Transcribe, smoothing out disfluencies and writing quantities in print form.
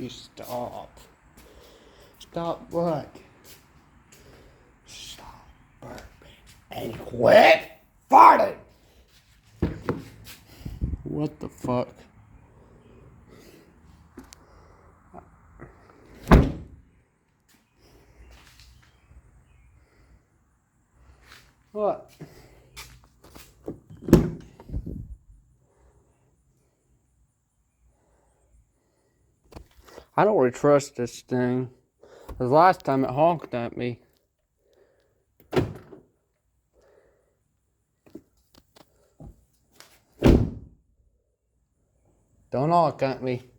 Please stop. Stop what? Stop burping. And quit farting! What the fuck? What? I don't really trust this thing. The last time it honked at me. Don't honk at me.